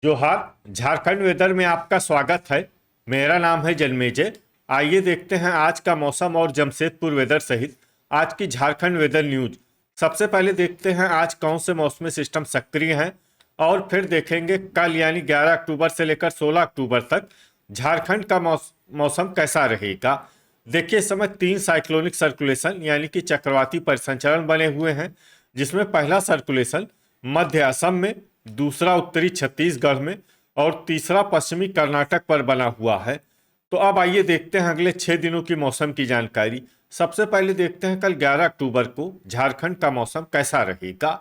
जोहार। झारखंड वेदर में आपका स्वागत है। मेरा नाम है जन्मेजय। आइए देखते हैं आज का मौसम और जमशेदपुर वेदर सहित आज की झारखंड वेदर न्यूज। सबसे पहले देखते हैं आज कौन से मौसमी सिस्टम सक्रिय हैं और फिर देखेंगे कल यानी 11 अक्टूबर से लेकर 16 अक्टूबर तक झारखंड का मौसम कैसा रहेगा। देखिए, इस समय 3 साइक्लोनिक सर्कुलेशन यानी कि चक्रवाती परिसंचरण बने हुए हैं, जिसमें पहला सर्कुलेशन मध्य असम में, दूसरा उत्तरी छत्तीसगढ़ में और तीसरा पश्चिमी कर्नाटक पर बना हुआ है। तो अब आइए देखते हैं अगले 6 दिनों की मौसम की जानकारी। सबसे पहले देखते हैं कल 11 अक्टूबर को झारखंड का मौसम कैसा रहेगा।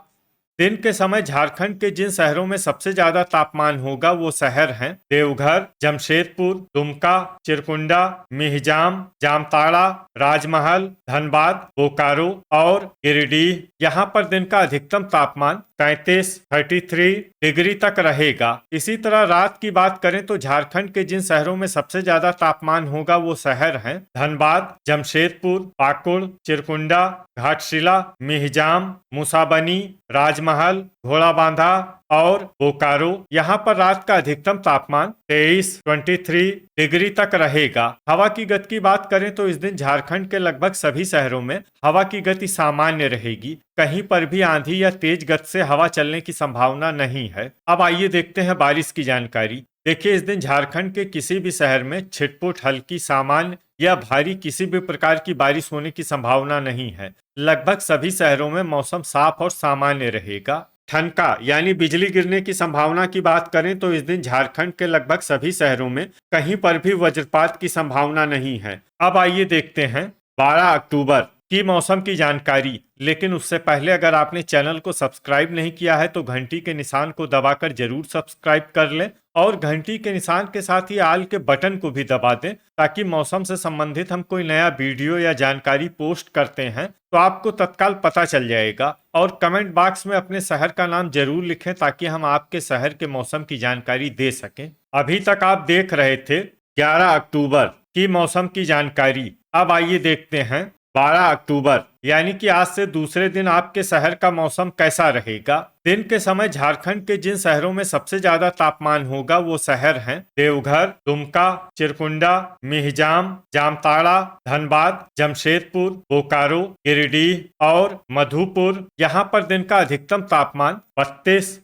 दिन के समय झारखंड के जिन शहरों में सबसे ज्यादा तापमान होगा वो शहर हैं देवघर, जमशेदपुर, दुमका, चिरकुंडा, मिहिजाम, जामताड़ा, राजमहल, धनबाद, बोकारो और गिरिडीह। यहाँ पर दिन का अधिकतम तापमान 33 डिग्री तक रहेगा। इसी तरह रात की बात करें तो झारखंड के जिन शहरों में सबसे ज्यादा तापमान होगा वो शहर हैं धनबाद, जमशेदपुर, पाकुड़, चिरकुंडा, घाटशिला, मिहिजाम, मुसाबनी, राजमहल, घोड़ाबांधा और बोकारो। यहाँ पर रात का अधिकतम तापमान 23 डिग्री तक रहेगा। हवा की गति की बात करें तो इस दिन झारखंड के लगभग सभी शहरों में हवा की गति सामान्य रहेगी। कहीं पर भी आंधी या तेज गति से हवा चलने की संभावना नहीं है। अब आइए देखते हैं बारिश की जानकारी। देखिए, इस दिन झारखंड के किसी भी शहर में छिटपुट, हल्की, सामान्य या भारी किसी भी प्रकार की बारिश होने की संभावना नहीं है। लगभग सभी शहरों में मौसम साफ और सामान्य रहेगा। ठनका यानी बिजली गिरने की संभावना की बात करें तो इस दिन झारखंड के लगभग सभी शहरों में कहीं पर भी वज्रपात की संभावना नहीं है। अब आइए देखते हैं 12 अक्टूबर की मौसम की जानकारी। लेकिन उससे पहले अगर आपने चैनल को सब्सक्राइब नहीं किया है तो घंटी के निशान को दबाकर जरूर सब्सक्राइब कर लें और घंटी के निशान के साथ ही आल के बटन को भी दबा दें, ताकि मौसम से संबंधित हम कोई नया वीडियो या जानकारी पोस्ट करते हैं तो आपको तत्काल पता चल जाएगा। और कमेंट बॉक्स में अपने शहर का नाम जरूर लिखें ताकि हम आपके शहर के मौसम की जानकारी दे सकें। अभी तक आप देख रहे थे 11 अक्टूबर की मौसम की जानकारी। अब आइए देखते हैं 12 अक्टूबर यानी कि आज से दूसरे दिन आपके शहर का मौसम कैसा रहेगा। दिन के समय झारखंड के जिन शहरों में सबसे ज्यादा तापमान होगा वो शहर हैं देवघर, दुमका, चिरकुंडा, मिहिजाम, जामताड़ा, धनबाद, जमशेदपुर, बोकारो, गिरिडीह और मधुपुर। यहाँ पर दिन का अधिकतम तापमान 32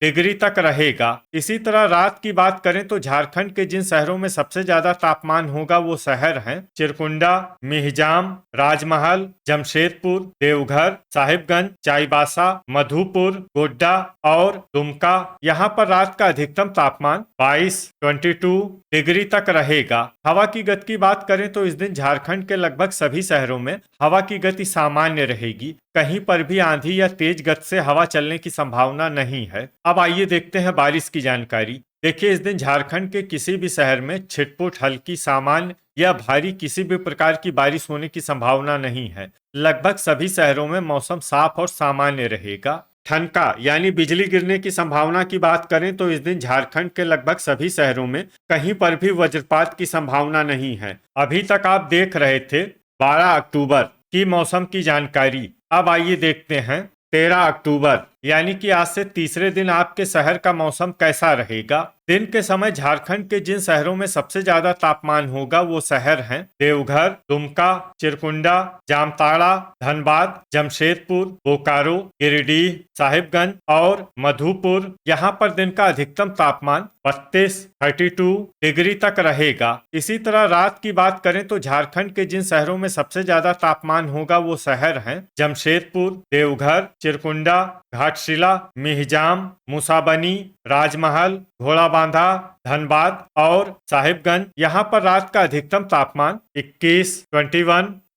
डिग्री तक रहेगा। इसी तरह रात की बात करें तो झारखंड के जिन शहरों में सबसे ज्यादा तापमान होगा वो शहर हैं चिरकुंडा, मिहिजाम, राजमहल, जमशेदपुर, देवघर, साहिबगंज, चाईबासा, मधुपुर, गोड्डा और दुमका। यहाँ पर रात का अधिकतम तापमान 22 डिग्री तक रहेगा। हवा की गति की बात करें तो इस दिन झारखंड के लगभग सभी शहरों में हवा की गति सामान्य रहेगी। कहीं पर भी आंधी या तेज गति से हवा चलने की संभावना नहीं है। अब आइए देखते हैं बारिश की जानकारी। देखिए, इस दिन झारखंड के किसी भी शहर में छिटपुट, हल्की, सामान्य या भारी किसी भी प्रकार की बारिश होने की संभावना नहीं है। लगभग सभी शहरों में मौसम साफ और सामान्य रहेगा। ठनका यानी बिजली गिरने की संभावना की बात करें तो इस दिन झारखंड के लगभग सभी शहरों में कहीं पर भी वज्रपात की संभावना नहीं है। अभी तक आप देख रहे थे 12 अक्टूबर की मौसम की जानकारी। अब आइए देखते हैं 13 अक्टूबर यानी कि आज से तीसरे दिन आपके शहर का मौसम कैसा रहेगा। दिन के समय झारखंड के जिन शहरों में सबसे ज्यादा तापमान होगा वो शहर हैं देवघर, दुमका, चिरकुंडा, जामताड़ा, धनबाद, जमशेदपुर, बोकारो, गिरिडीह, साहिबगंज और मधुपुर। यहाँ पर दिन का अधिकतम तापमान 32 डिग्री तक रहेगा। इसी तरह रात की बात करें तो झारखंड के जिन शहरों में सबसे ज्यादा तापमान होगा वो शहर हैं जमशेदपुर, देवघर, चिरकुंडा, घाटशिला, मिहिजाम, मुसाबनी, राजमहल, घोड़ाबांधा, धनबाद और साहिबगंज। यहाँ पर रात का अधिकतम तापमान 21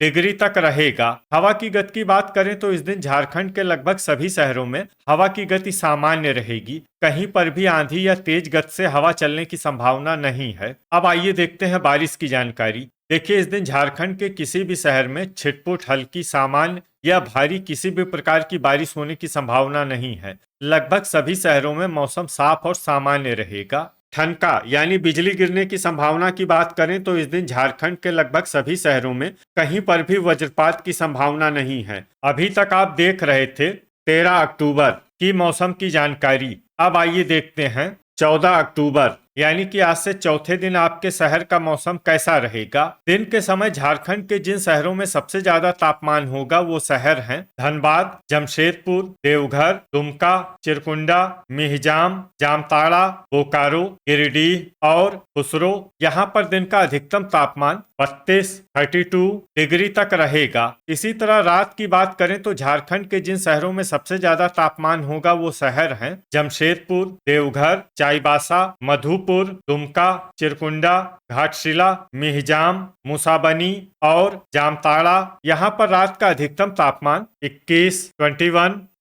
डिग्री तक रहेगा। हवा की गति की बात करें तो इस दिन झारखंड के लगभग सभी शहरों में हवा की गति सामान्य रहेगी। कहीं पर भी आंधी या तेज गति से हवा चलने की संभावना नहीं है। अब आइए देखते हैं बारिश की जानकारी। देखिए, इस दिन झारखंड के किसी भी शहर में छिटपुट, हल्की, सामान्य या भारी किसी भी प्रकार की बारिश होने की संभावना नहीं है। लगभग सभी शहरों में मौसम साफ और सामान्य रहेगा। ठनका यानी बिजली गिरने की संभावना की बात करें तो इस दिन झारखंड के लगभग सभी शहरों में कहीं पर भी वज्रपात की संभावना नहीं है। अभी तक आप देख रहे थे 13 अक्टूबर की मौसम की जानकारी। अब आइए देखते हैं 14 अक्टूबर यानी कि आज से चौथे दिन आपके शहर का मौसम कैसा रहेगा। दिन के समय झारखंड के जिन शहरों में सबसे ज्यादा तापमान होगा वो शहर हैं धनबाद, जमशेदपुर, देवघर, दुमका, चिरकुंडा, मिहिजाम, जामताड़ा, बोकारो, गिरिडीह और खुसरो। यहाँ पर दिन का अधिकतम तापमान 32 डिग्री तक रहेगा। इसी तरह रात की बात करें तो झारखंड के जिन शहरों में सबसे ज्यादा तापमान होगा वो शहर हैं जमशेदपुर, देवघर, चाईबासा, मधुपुर, दुमका, चिरकुंडा, घाटशिला, मिहिजाम, मुसाबनी और जामताड़ा। यहाँ पर रात का अधिकतम तापमान 21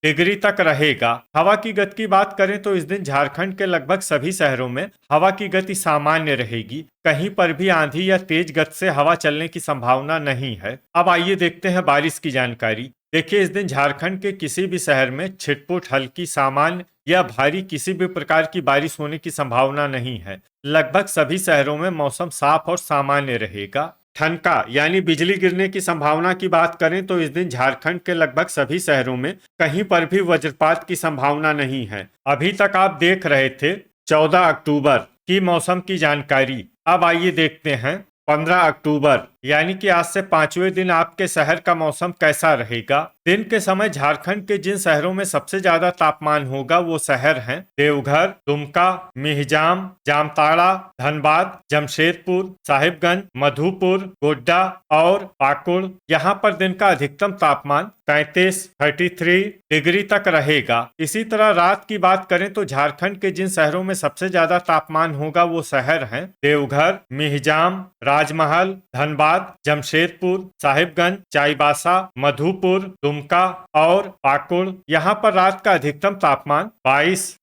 डिग्री तक रहेगा। हवा की गति की बात करें तो इस दिन झारखंड के लगभग सभी शहरों में हवा की गति सामान्य रहेगी। कहीं पर भी आंधी या तेज गति से हवा चलने की संभावना नहीं है। अब आइए देखते हैं बारिश की जानकारी। देखिए, इस दिन झारखंड के किसी भी शहर में छिटपुट, हल्की, सामान्य या भारी किसी भी प्रकार की बारिश होने की संभावना नहीं है। लगभग सभी शहरों में मौसम साफ और सामान्य रहेगा। ठनका यानी बिजली गिरने की संभावना की बात करें तो इस दिन झारखंड के लगभग सभी शहरों में कहीं पर भी वज्रपात की संभावना नहीं है। अभी तक आप देख रहे थे 14 अक्टूबर की मौसम की जानकारी। अब आइए देखते हैं 15 अक्टूबर यानी कि आज से 5वें दिन आपके शहर का मौसम कैसा रहेगा। दिन के समय झारखंड के जिन शहरों में सबसे ज्यादा तापमान होगा वो शहर हैं देवघर, दुमका, मिहिजाम, जामताड़ा, धनबाद, जमशेदपुर, साहिबगंज, मधुपुर, गोड्डा और पाकुड़। यहाँ पर दिन का अधिकतम तापमान 33 डिग्री तक रहेगा। इसी तरह रात की बात करें तो झारखंड के जिन शहरों में सबसे ज्यादा तापमान होगा वो शहर हैं देवघर, मिहिजाम, राजमहल, धनबाद, जमशेदपुर, साहिबगंज, चाईबासा, मधुपुर, दुमका और पाकुड़। यहाँ पर रात का अधिकतम तापमान 22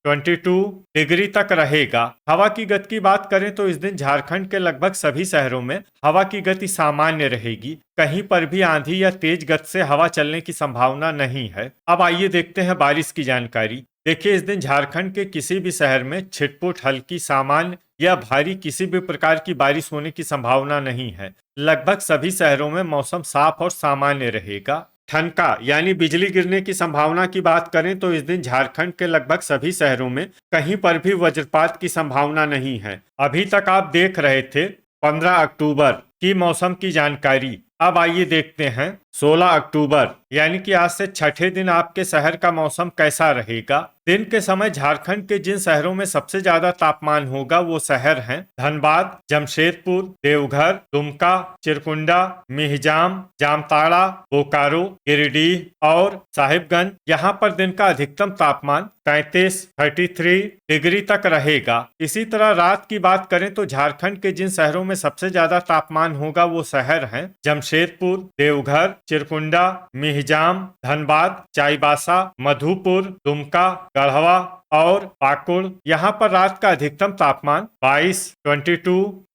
डिग्री तक रहेगा। हवा की गति की बात करें तो इस दिन झारखंड के लगभग सभी शहरों में हवा की गति सामान्य रहेगी। कहीं पर भी आंधी या तेज गति से हवा चलने की संभावना नहीं है। अब आइए देखते हैं बारिश की जानकारी। देखिए, इस दिन झारखंड के किसी भी शहर में छिटपुट, हल्की, सामान्य या भारी किसी भी प्रकार की बारिश होने की संभावना नहीं है। लगभग सभी शहरों में मौसम साफ और सामान्य रहेगा। ठनका यानी बिजली गिरने की संभावना की बात करें तो इस दिन झारखंड के लगभग सभी शहरों में कहीं पर भी वज्रपात की संभावना नहीं है। अभी तक आप देख रहे थे 15 अक्टूबर की मौसम की जानकारी। अब आइए देखते हैं 16 अक्टूबर यानी कि आज से छठे दिन आपके शहर का मौसम कैसा रहेगा। दिन के समय झारखंड के जिन शहरों में सबसे ज्यादा तापमान होगा वो शहर हैं धनबाद, जमशेदपुर, देवघर, दुमका, चिरकुंडा, मिहिजाम, जामताड़ा, बोकारो, गिरिडीह और साहिबगंज। यहाँ पर दिन का अधिकतम तापमान 33 डिग्री तक रहेगा। इसी तरह रात की बात करें तो झारखंड के जिन शहरों में सबसे ज्यादा तापमान होगा वो शहर हैं जमशेदपुर, देवघर, चिरकुंडा, मिहिजाम, धनबाद, चाईबासा, मधुपुर, दुमका, गढ़वा और पाकुड़। यहाँ पर रात का अधिकतम तापमान 22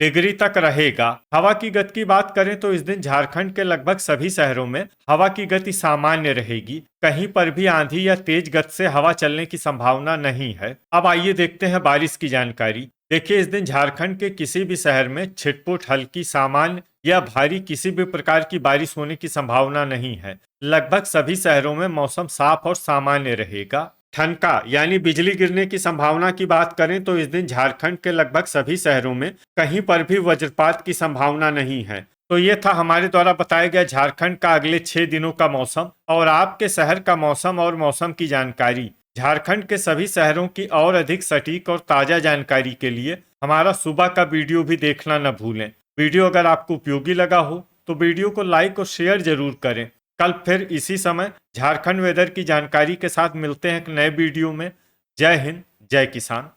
डिग्री तक रहेगा। हवा की गति की बात करें तो इस दिन झारखंड के लगभग सभी शहरों में हवा की गति सामान्य रहेगी। कहीं पर भी आंधी या तेज गति से हवा चलने की संभावना नहीं है। अब आइए देखते हैं बारिश की जानकारी। देखिए, इस दिन झारखंड के किसी भी शहर में छिटपुट, हल्की, सामान्य या भारी किसी भी प्रकार की बारिश होने की संभावना नहीं है। लगभग सभी शहरों में मौसम साफ और सामान्य रहेगा। ठनका यानी बिजली गिरने की संभावना की बात करें तो इस दिन झारखंड के लगभग सभी शहरों में कहीं पर भी वज्रपात की संभावना नहीं है। तो ये था हमारे द्वारा बताया गया झारखंड का अगले 6 दिनों का मौसम और आपके शहर का मौसम और मौसम की जानकारी। झारखंड के सभी शहरों की और अधिक सटीक और ताजा जानकारी के लिए हमारा सुबह का वीडियो भी देखना न भूलें। वीडियो अगर आपको उपयोगी लगा हो तो वीडियो को लाइक और शेयर जरूर करें। कल फिर इसी समय झारखंड वेदर की जानकारी के साथ मिलते हैं एक नए वीडियो में। जय हिंद, जय किसान।